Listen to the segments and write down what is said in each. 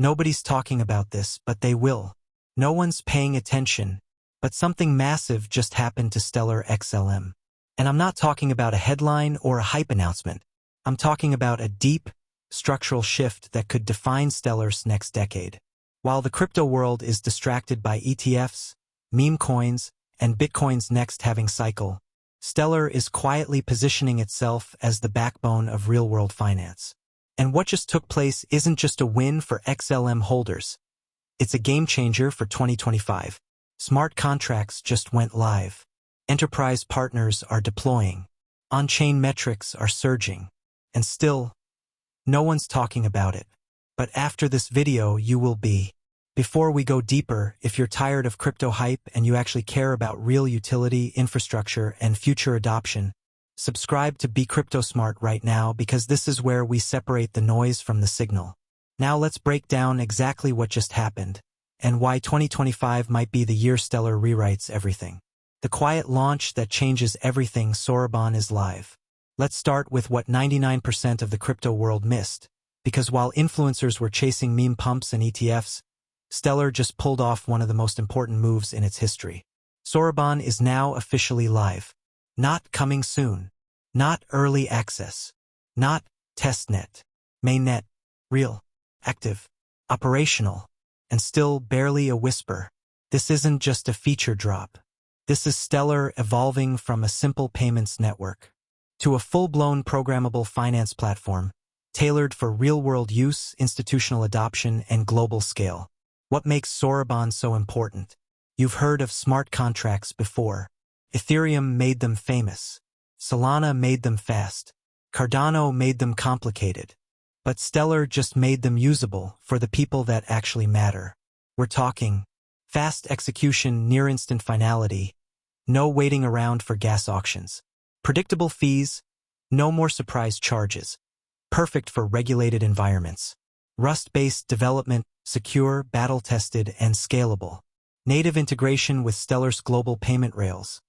Nobody's talking about this, but they will. No one's paying attention, but something massive just happened to Stellar XLM. And I'm not talking about a headline or a hype announcement. I'm talking about a deep, structural shift that could define Stellar's next decade. While the crypto world is distracted by ETFs, meme coins, and Bitcoin's next halving cycle, Stellar is quietly positioning itself as the backbone of real-world finance. And what just took place isn't just a win for XLM holders. It's a game-changer for 2025. Smart contracts just went live. Enterprise partners are deploying. On-chain metrics are surging. And still, no one's talking about it. But after this video, you will be. Before we go deeper, if you're tired of crypto hype and you actually care about real utility, infrastructure, and future adoption, subscribe to Be Crypto Smart right now because this is where we separate the noise from the signal. Now let's break down exactly what just happened and why 2025 might be the year Stellar rewrites everything. The quiet launch that changes everything. Soroban is live. Let's start with what 99% of the crypto world missed, because while influencers were chasing meme pumps and ETFs, Stellar just pulled off one of the most important moves in its history. Soroban is now officially live. Not coming soon. Not early access. Not testnet. Mainnet. Real. Active. Operational. And still barely a whisper. This isn't just a feature drop. This is Stellar evolving from a simple payments network to a full-blown programmable finance platform, tailored for real-world use, institutional adoption, and global scale. What makes Soroban so important? You've heard of smart contracts before. Ethereum made them famous. Solana made them fast. Cardano made them complicated. But Stellar just made them usable for the people that actually matter. We're talking fast execution, near-instant finality, no waiting around for gas auctions. Predictable fees, no more surprise charges. Perfect for regulated environments. Rust-based development, secure, battle-tested, and scalable. Native integration with Stellar's global payment rails.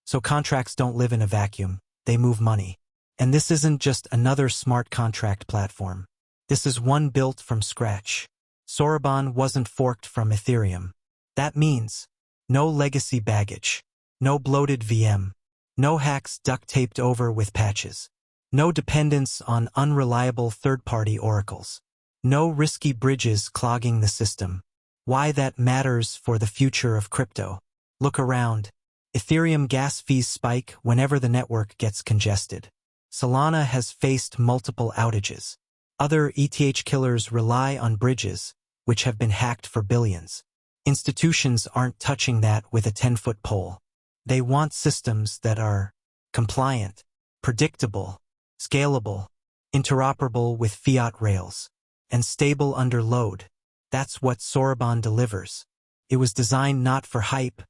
So contracts don't live in a vacuum, they move money. And this isn't just another smart contract platform. This is one built from scratch. Soroban wasn't forked from Ethereum. That means no legacy baggage, no bloated VM, no hacks duct-taped over with patches, no dependence on unreliable third-party oracles, no risky bridges clogging the system. Why that matters for the future of crypto? Look around. Ethereum gas fees spike whenever the network gets congested. Solana has faced multiple outages. Other ETH killers rely on bridges, which have been hacked for billions. Institutions aren't touching that with a 10-foot pole. They want systems that are compliant, predictable, scalable, interoperable with fiat rails, and stable under load. That's what Soroban delivers. It was designed not for hype,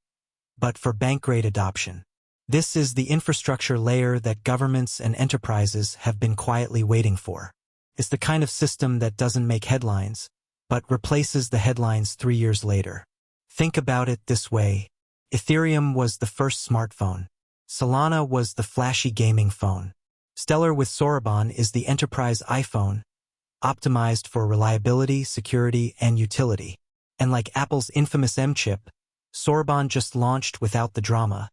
but for bank-grade adoption. This is the infrastructure layer that governments and enterprises have been quietly waiting for. It's the kind of system that doesn't make headlines, but replaces the headlines 3 years later. Think about it this way. Ethereum was the first smartphone. Solana was the flashy gaming phone. Stellar with Soroban is the enterprise iPhone, optimized for reliability, security, and utility. And like Apple's infamous M chip, Soroban just launched without the drama,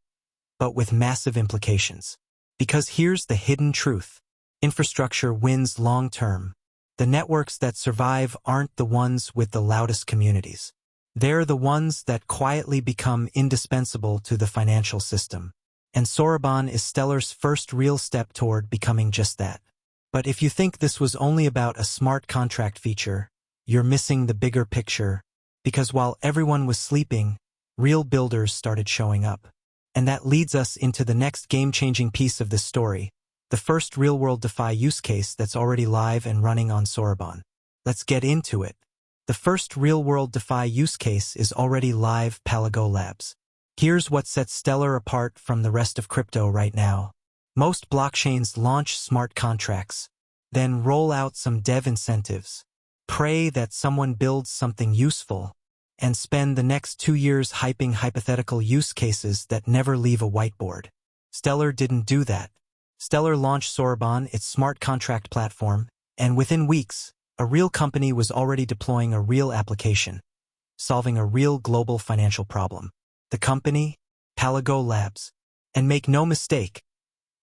but with massive implications. Because here's the hidden truth. Infrastructure wins long-term. The networks that survive aren't the ones with the loudest communities. They're the ones that quietly become indispensable to the financial system. And Soroban is Stellar's first real step toward becoming just that. But if you think this was only about a smart contract feature, you're missing the bigger picture. Because while everyone was sleeping, real builders started showing up. And that leads us into the next game-changing piece of this story, the first real-world DeFi use case that's already live and running on Soroban. Let's get into it. The first real-world DeFi use case is already live. Palago Labs. Here's what sets Stellar apart from the rest of crypto right now. Most blockchains launch smart contracts, then roll out some dev incentives, pray that someone builds something useful, and spend the next 2 years hyping hypothetical use cases that never leave a whiteboard. Stellar didn't do that. Stellar launched Soroban, its smart contract platform, and within weeks, A real company was already deploying a real application, solving a real global financial problem. The company? Palago Labs. And make no mistake,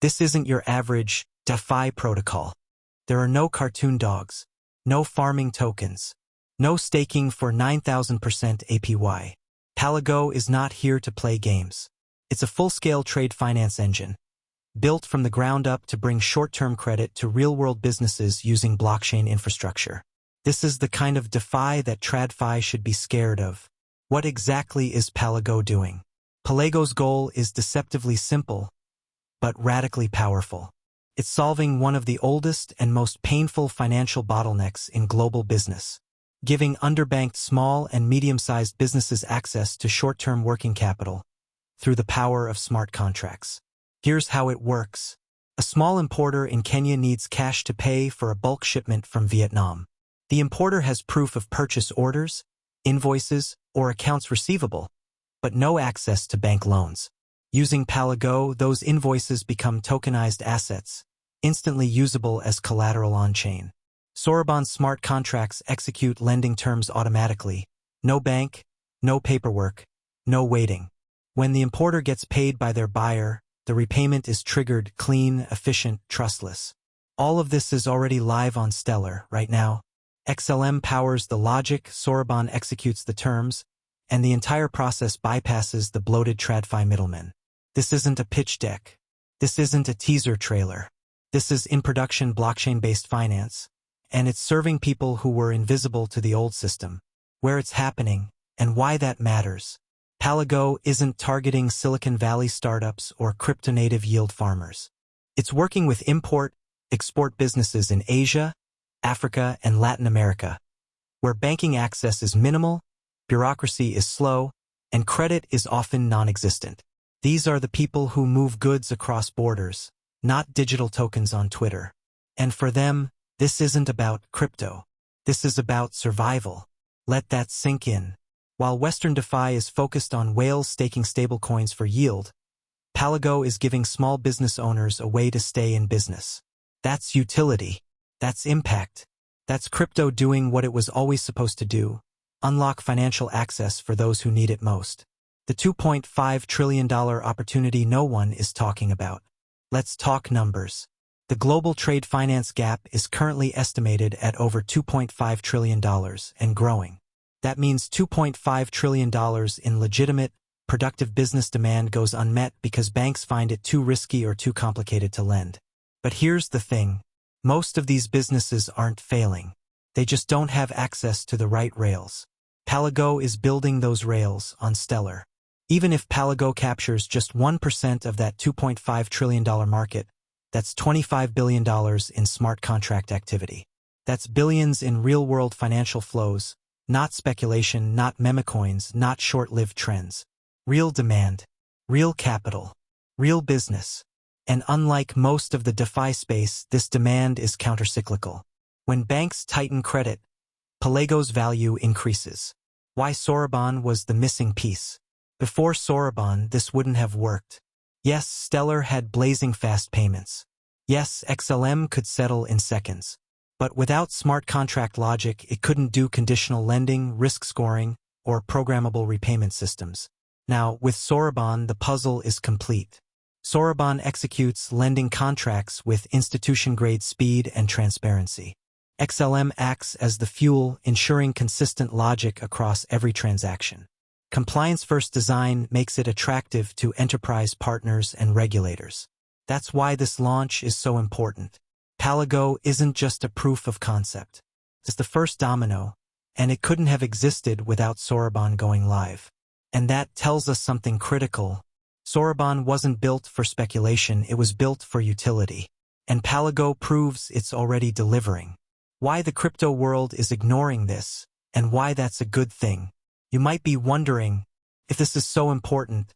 this isn't your average DeFi protocol. There are no cartoon dogs, no farming tokens, no staking for 9,000% APY. Palago is not here to play games. It's a full-scale trade finance engine, built from the ground up to bring short-term credit to real-world businesses using blockchain infrastructure. This is the kind of DeFi that TradFi should be scared of. What exactly is Palago doing? Pelago's goal is deceptively simple, but radically powerful. It's solving one of the oldest and most painful financial bottlenecks in global business, giving underbanked small and medium-sized businesses access to short-term working capital through the power of smart contracts. Here's how it works. A small importer in Kenya needs cash to pay for a bulk shipment from Vietnam. The importer has proof of purchase orders, invoices, or accounts receivable, but no access to bank loans. Using Palago, those invoices become tokenized assets, instantly usable as collateral on-chain. Soroban's smart contracts execute lending terms automatically. No bank, no paperwork, no waiting. When the importer gets paid by their buyer, the repayment is triggered, clean, efficient, trustless. All of this is already live on Stellar right now. XLM powers the logic, Soroban executes the terms, and the entire process bypasses the bloated TradFi middlemen. This isn't a pitch deck. This isn't a teaser trailer. This is in-production blockchain-based finance, and it's serving people who were invisible to the old system, where it's happening, and why that matters. Palago isn't targeting Silicon Valley startups or crypto-native yield farmers. It's working with import-export businesses in Asia, Africa, and Latin America, where banking access is minimal, bureaucracy is slow, and credit is often non-existent. These are the people who move goods across borders, not digital tokens on Twitter. And for them, this isn't about crypto. This is about survival. Let that sink in. While Western DeFi is focused on whales staking stablecoins for yield, Palago is giving small business owners a way to stay in business. That's utility. That's impact. That's crypto doing what it was always supposed to do: unlock financial access for those who need it most. The $2.5 trillion opportunity no one is talking about. Let's talk numbers. The global trade finance gap is currently estimated at over $2.5 trillion and growing. That means $2.5 trillion in legitimate, productive business demand goes unmet because banks find it too risky or too complicated to lend. But here's the thing. Most of these businesses aren't failing. They just don't have access to the right rails. Palago is building those rails on Stellar. Even if Palago captures just 1% of that $2.5 trillion market, that's $25 billion in smart contract activity. That's billions in real-world financial flows, not speculation, not memecoins, not short-lived trends. Real demand, real capital, real business. And unlike most of the DeFi space, this demand is countercyclical. When banks tighten credit, Pelago's value increases. Why Soroban was the missing piece. Before Soroban, this wouldn't have worked. Yes, Stellar had blazing fast payments. Yes, XLM could settle in seconds. But without smart contract logic, it couldn't do conditional lending, risk scoring, or programmable repayment systems. Now, with Soroban, the puzzle is complete. Soroban executes lending contracts with institution-grade speed and transparency. XLM acts as the fuel, ensuring consistent logic across every transaction. Compliance-first design makes it attractive to enterprise partners and regulators. That's why this launch is so important. Palago isn't just a proof of concept. It's the first domino, and it couldn't have existed without Soroban going live. And that tells us something critical. Soroban wasn't built for speculation, it was built for utility. And Palago proves it's already delivering. Why the crypto world is ignoring this, and why that's a good thing. You might be wondering, if this is so important,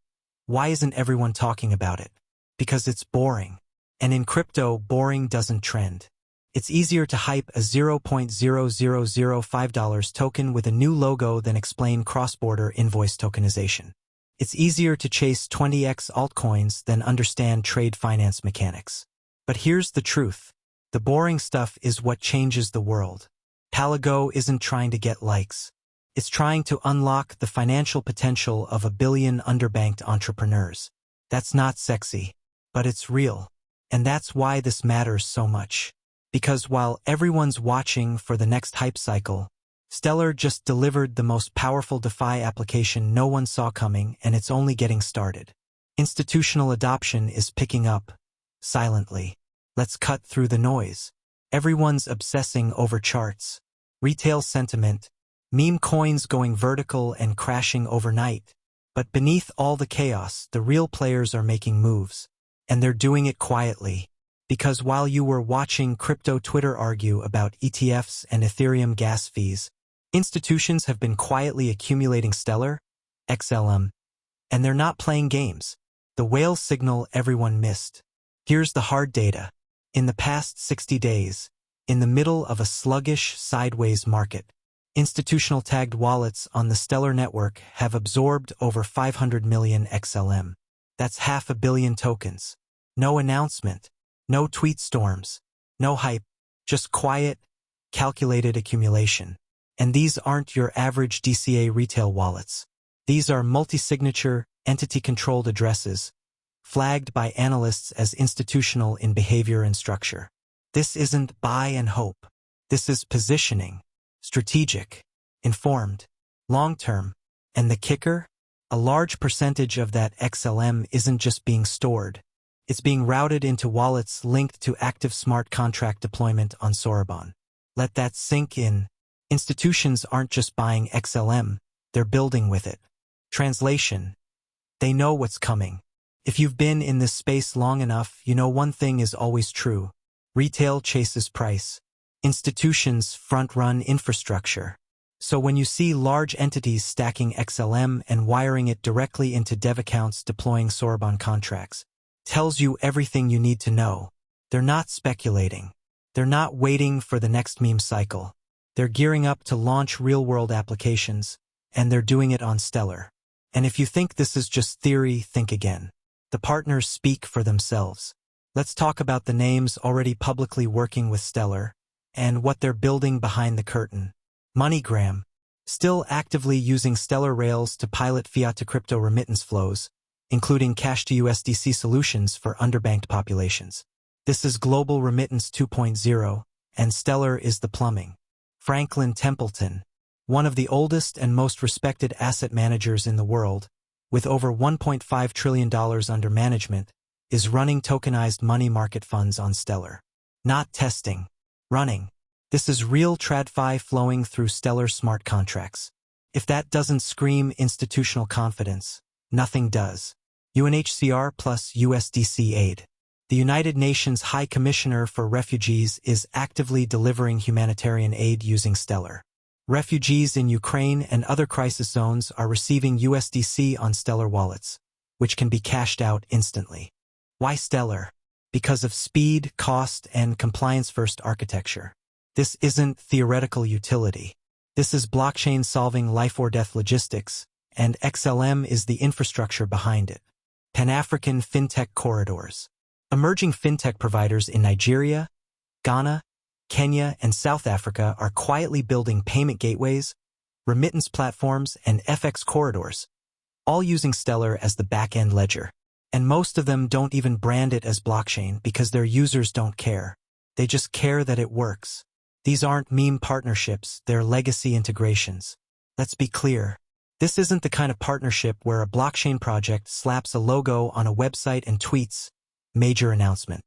why isn't everyone talking about it? Because it's boring. And in crypto, boring doesn't trend. It's easier to hype a $0.0005 token with a new logo than explain cross-border invoice tokenization. It's easier to chase 20x altcoins than understand trade finance mechanics. But here's the truth. The boring stuff is what changes the world. Palago isn't trying to get likes. It's trying to unlock the financial potential of 1 billion underbanked entrepreneurs. That's not sexy, but it's real. And that's why this matters so much. Because while everyone's watching for the next hype cycle, Stellar just delivered the most powerful DeFi application no one saw coming, and it's only getting started. Institutional adoption is picking up, silently. Let's cut through the noise. Everyone's obsessing over charts, retail sentiment, meme coins going vertical and crashing overnight. But beneath all the chaos, the real players are making moves. And they're doing it quietly. Because while you were watching crypto Twitter argue about ETFs and Ethereum gas fees, institutions have been quietly accumulating Stellar, XLM, and they're not playing games. The whale signal everyone missed. Here's the hard data. In the past 60 days, in the middle of a sluggish, sideways market, institutional tagged wallets on the Stellar network have absorbed over 500 million XLM. That's 500 million tokens. No announcement, no tweet storms, no hype, just quiet, calculated accumulation. And these aren't your average DCA retail wallets. These are multi-signature, entity-controlled addresses, flagged by analysts as institutional in behavior and structure. This isn't buy and hope. This is positioning, strategic, informed, long-term. And the kicker? A large percentage of that XLM isn't just being stored. It's being routed into wallets linked to active smart contract deployment on Soroban. Let that sink in. Institutions aren't just buying XLM, they're building with it. Translation. They know what's coming. If you've been in this space long enough, you know one thing is always true. Retail chases price. Institutions front-run infrastructure. So when you see large entities stacking XLM and wiring it directly into dev accounts deploying Soroban contracts, tells you everything you need to know. They're not speculating. They're not waiting for the next meme cycle. They're gearing up to launch real-world applications, and they're doing it on Stellar. And if you think this is just theory, think again. The partners speak for themselves. Let's talk about the names already publicly working with Stellar, and what they're building behind the curtain. MoneyGram, still actively using Stellar Rails to pilot fiat-to-crypto remittance flows, including cash-to-USDC solutions for underbanked populations. This is Global Remittance 2.0, and Stellar is the plumbing. Franklin Templeton, one of the oldest and most respected asset managers in the world, with over $1.5 trillion under management, is running tokenized money market funds on Stellar. Not testing. Running. This is real TradFi flowing through Stellar smart contracts. If that doesn't scream institutional confidence, nothing does. UNHCR plus USDC aid. The United Nations High Commissioner for Refugees is actively delivering humanitarian aid using Stellar. Refugees in Ukraine and other crisis zones are receiving USDC on Stellar wallets, which can be cashed out instantly. Why Stellar? Because of speed, cost, and compliance-first architecture. This isn't theoretical utility. This is blockchain solving life-or-death logistics, and XLM is the infrastructure behind it. Pan-African fintech corridors. Emerging fintech providers in Nigeria, Ghana, Kenya, and South Africa are quietly building payment gateways, remittance platforms, and FX corridors, all using Stellar as the back-end ledger. And most of them don't even brand it as blockchain because their users don't care. They just care that it works. These aren't meme partnerships, they're legacy integrations. Let's be clear. This isn't the kind of partnership where a blockchain project slaps a logo on a website and tweets, "Major announcement."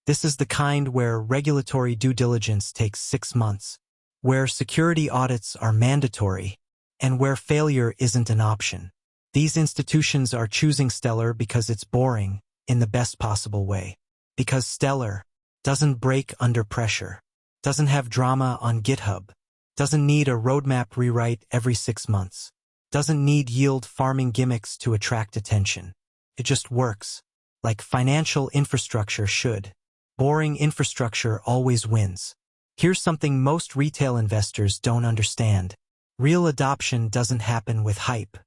This is the kind where regulatory due diligence takes 6 months, where security audits are mandatory, and where failure isn't an option. These institutions are choosing Stellar because it's boring, in the best possible way. Because Stellar doesn't break under pressure, doesn't have drama on GitHub, doesn't need a roadmap rewrite every 6 months, doesn't need yield farming gimmicks to attract attention. It just works. Like financial infrastructure should. Boring infrastructure always wins. Here's something most retail investors don't understand. Real adoption doesn't happen with hype.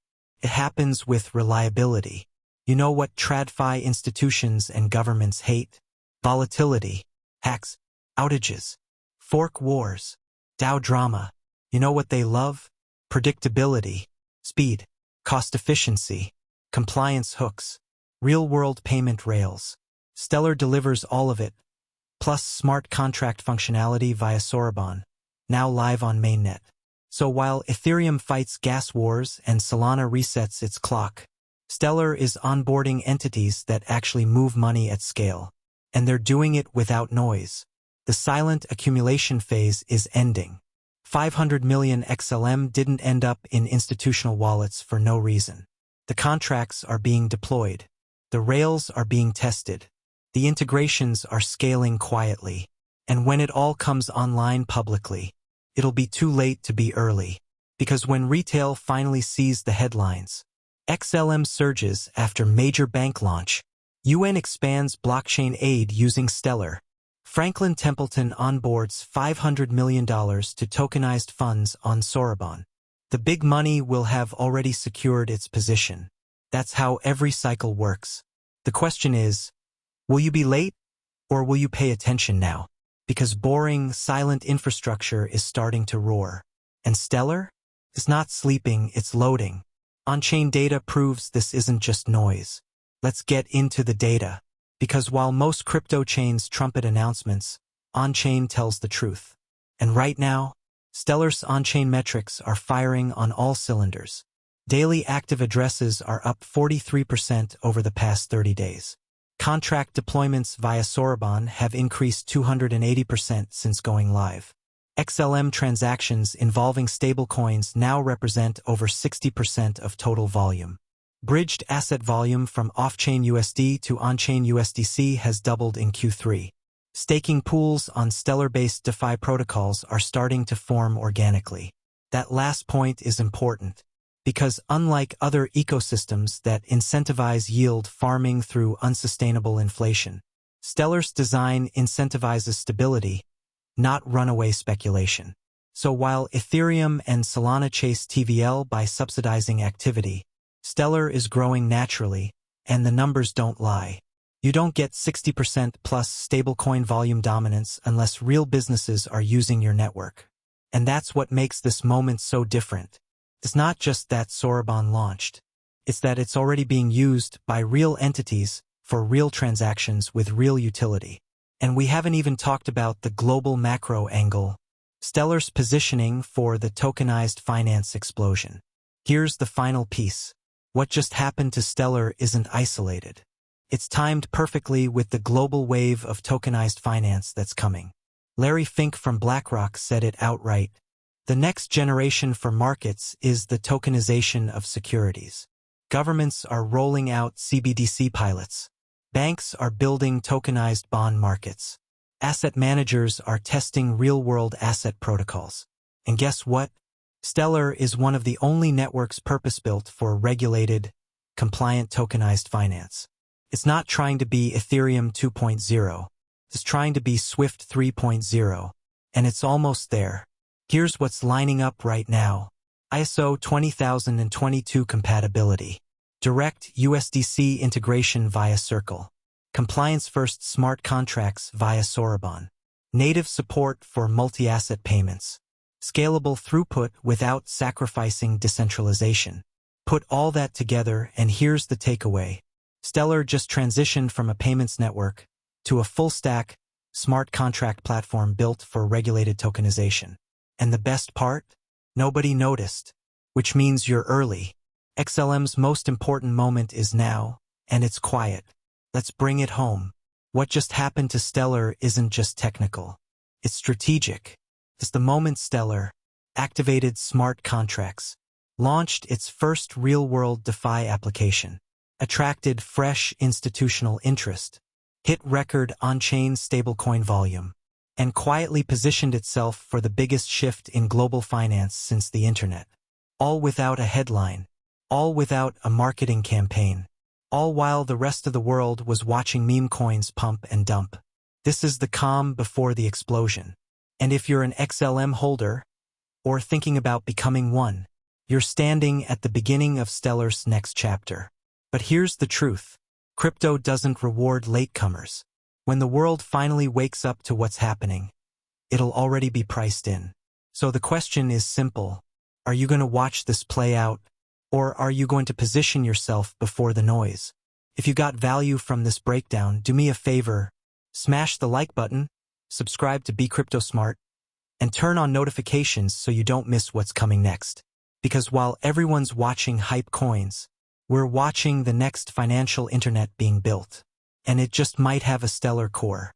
It happens with reliability. You know what TradFi institutions and governments hate? Volatility, hacks, outages, fork wars. DAO drama. You know what they love? Predictability, speed, cost efficiency, compliance hooks, real-world payment rails. Stellar delivers all of it, plus smart contract functionality via Soroban, now live on mainnet. So while Ethereum fights gas wars and Solana resets its clock, Stellar is onboarding entities that actually move money at scale. And they're doing it without noise. The silent accumulation phase is ending. 500 million XLM didn't end up in institutional wallets for no reason. The contracts are being deployed. The rails are being tested. The integrations are scaling quietly. And when it all comes online publicly, it'll be too late to be early. Because when retail finally sees the headlines, XLM surges after major bank launch. UN expands blockchain aid using Stellar. Franklin Templeton onboards $500 million to tokenized funds on Soroban. The big money will have already secured its position. That's how every cycle works. The question is, will you be late, or will you pay attention now? Because boring, silent infrastructure is starting to roar. And Stellar is not sleeping, it's loading. On-chain data proves this isn't just noise. Let's get into the data. Because while most crypto chains trumpet announcements, on-chain tells the truth. And right now, Stellar's on-chain metrics are firing on all cylinders. Daily active addresses are up 43% over the past 30 days. Contract deployments via Soroban have increased 280% since going live. XLM transactions involving stablecoins now represent over 60% of total volume. Bridged asset volume from off-chain USD to on-chain USDC has doubled in Q3. Staking pools on Stellar-based DeFi protocols are starting to form organically. That last point is important, because unlike other ecosystems that incentivize yield farming through unsustainable inflation, Stellar's design incentivizes stability, not runaway speculation. So while Ethereum and Solana chase TVL by subsidizing activity, Stellar is growing naturally, and the numbers don't lie. You don't get 60% plus stablecoin volume dominance unless real businesses are using your network. And that's what makes this moment so different. It's not just that Soroban launched. It's that it's already being used by real entities for real transactions with real utility. And we haven't even talked about the global macro angle, Stellar's positioning for the tokenized finance explosion. Here's the final piece. What just happened to Stellar isn't isolated. It's timed perfectly with the global wave of tokenized finance that's coming. Larry Fink from BlackRock said it outright. The next generation for markets is the tokenization of securities. Governments are rolling out CBDC pilots. Banks are building tokenized bond markets. Asset managers are testing real-world asset protocols. And guess what? Stellar is one of the only networks purpose-built for regulated, compliant tokenized finance. It's not trying to be Ethereum 2.0. It's trying to be Swift 3.0. And it's almost there. Here's what's lining up right now. ISO 20022 compatibility. Direct USDC integration via Circle. Compliance-first smart contracts via Soroban. Native support for multi-asset payments. Scalable throughput without sacrificing decentralization. Put all that together and here's the takeaway. Stellar just transitioned from a payments network to a full-stack, smart contract platform built for regulated tokenization. And the best part? Nobody noticed. Which means you're early. XLM's most important moment is now, and it's quiet. Let's bring it home. What just happened to Stellar isn't just technical. It's strategic. It's the moment Stellar activated smart contracts, launched its first real-world DeFi application, attracted fresh institutional interest, hit record on-chain stablecoin volume, and quietly positioned itself for the biggest shift in global finance since the internet. All without a headline, all without a marketing campaign, all while the rest of the world was watching meme coins pump and dump. This is the calm before the explosion. And if you're an XLM holder, or thinking about becoming one, you're standing at the beginning of Stellar's next chapter. But here's the truth. Crypto doesn't reward latecomers. When the world finally wakes up to what's happening, it'll already be priced in. So the question is simple. Are you going to watch this play out, or are you going to position yourself before the noise? If you got value from this breakdown, do me a favor, smash the like button, subscribe to Be Crypto Smart, and turn on notifications so you don't miss what's coming next. Because while everyone's watching hype coins, we're watching the next financial internet being built. And it just might have a stellar core.